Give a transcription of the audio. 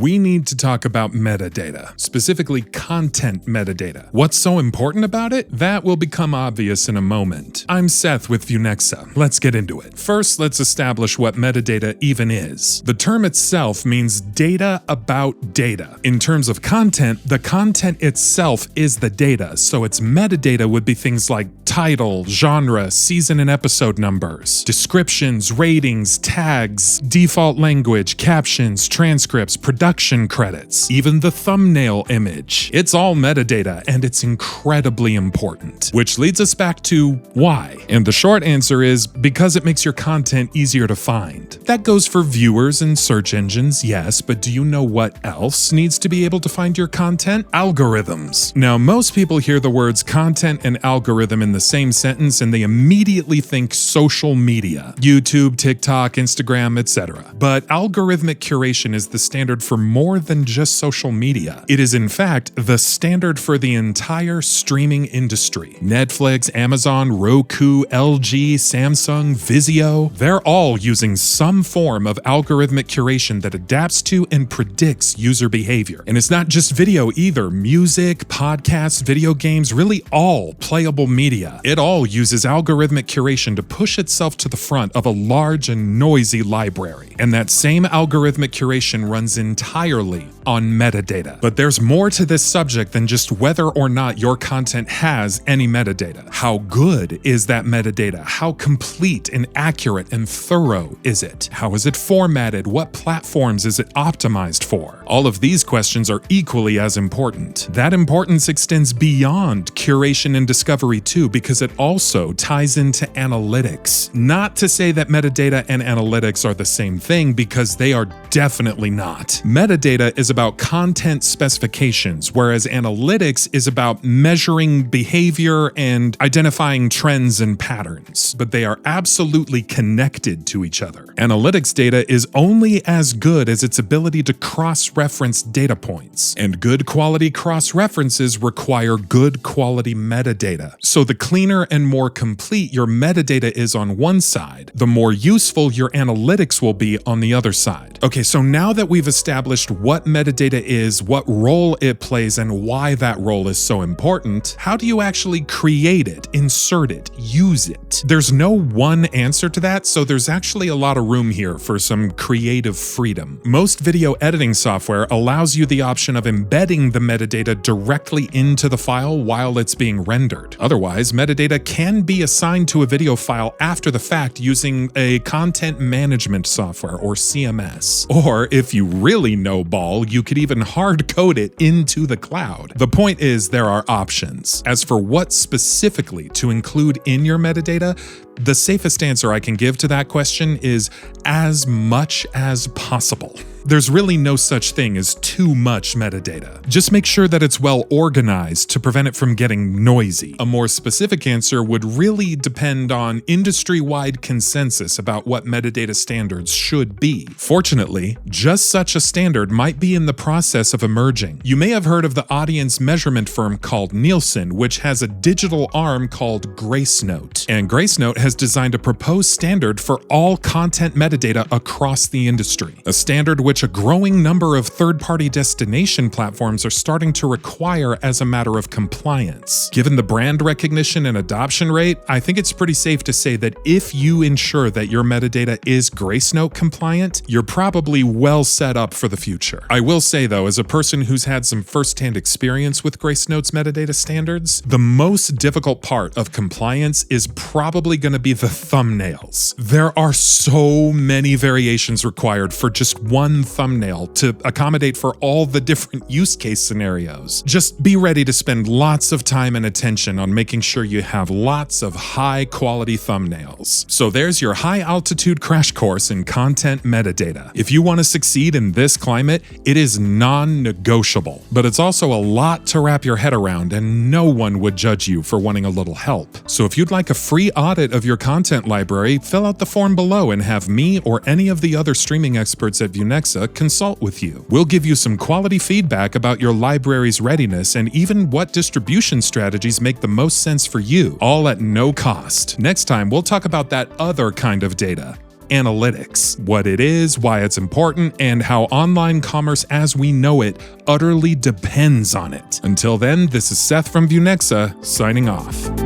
we need to talk about metadata, specifically content metadata. What's so important about it? That will become obvious in a moment. I'm Seth with ViewNexa. Let's get into it. First, let's establish what metadata even is. The term itself means data about data. In terms of content, the content itself is the data, so its metadata would be things like title, genre, season and episode numbers, descriptions, ratings, tags, default language, captions, transcripts, production credits, even the thumbnail image. It's all metadata, and it's incredibly important. Which leads us back to why. And the short answer is because it makes your content easier to find. That goes for viewers and search engines, yes, but do you know what else needs to be able to find your content? Algorithms. Now, most people hear the words content and algorithm in the same sentence and they immediately think social media, YouTube, TikTok, Instagram, etc. But algorithmic curation is the standard for more than just social media. It is in fact the standard for the entire streaming industry. Netflix, Amazon, Roku, LG, Samsung, Vizio, they're all using some form of algorithmic curation that adapts to and predicts user behavior. And it's not just video either. Music, podcasts, video games, really all playable media. It all uses algorithmic curation to push itself to the front of a large and noisy library. And that same algorithmic curation runs entirely on metadata. But there's more to this subject than just whether or not your content has any metadata. How good is that metadata? How complete and accurate and thorough is it? How is it formatted? What platforms is it optimized for? All of these questions are equally as important. That importance extends beyond curation and discovery too, because it also ties into analytics. Not to say that metadata and analytics are the same thing, because they are definitely not. Metadata is about content specifications, whereas analytics is about measuring behavior and identifying trends and patterns. But they are absolutely connected to each other. Analytics data is only as good as its ability to cross-reference data points, and good quality cross-references require good quality metadata. So the cleaner and more complete your metadata is on one side, the more useful your analytics will be on the other side. Okay, so now that we've established what metadata is, what role it plays, and why that role is so important, how do you actually create it, insert it, use it? There's no one answer to that, so there's actually a lot of room here for some creative freedom. Most video editing software allows you the option of embedding the metadata directly into the file while it's being rendered. Otherwise, metadata can be assigned to a video file after the fact using a content management software or CMS. Or if you really know ball, you could even hard code it into the cloud. The point is there are options. As for what specifically to include in your metadata, the safest answer I can give to that question is as much as possible. There's really no such thing as too much metadata. Just make sure that it's well organized to prevent it from getting noisy. A more specific answer would really depend on industry-wide consensus about what metadata standards should be. Fortunately, just such a standard might be in the process of emerging. You may have heard of the audience measurement firm called Nielsen, which has a digital arm called Gracenote. And Gracenote has designed a proposed standard for all content metadata across the industry. A standard which a growing number of third-party destination platforms are starting to require as a matter of compliance. Given the brand recognition and adoption rate, I think it's pretty safe to say that if you ensure that your metadata is Gracenote compliant, you're probably well set up for the future. I will say though, as a person who's had some first-hand experience with Gracenote's metadata standards, the most difficult part of compliance is probably going to be the thumbnails. There are so many variations required for just one thumbnail to accommodate for all the different use case scenarios. Just be ready to spend lots of time and attention on making sure you have lots of high quality thumbnails. So there's your high altitude crash course in content metadata. If you want to succeed in this climate, it is non-negotiable, but it's also a lot to wrap your head around, and no one would judge you for wanting a little help. So if you'd like a free audit of your content library, fill out the form below and have me or any of the other streaming experts at ViewNexa consult with you. We'll give you some quality feedback about your library's readiness and even what distribution strategies make the most sense for you, all at no cost. Next time, we'll talk about that other kind of data, analytics, what it is, why it's important, and how online commerce as we know it utterly depends on it. Until then, this is Seth from ViewNexa, signing off.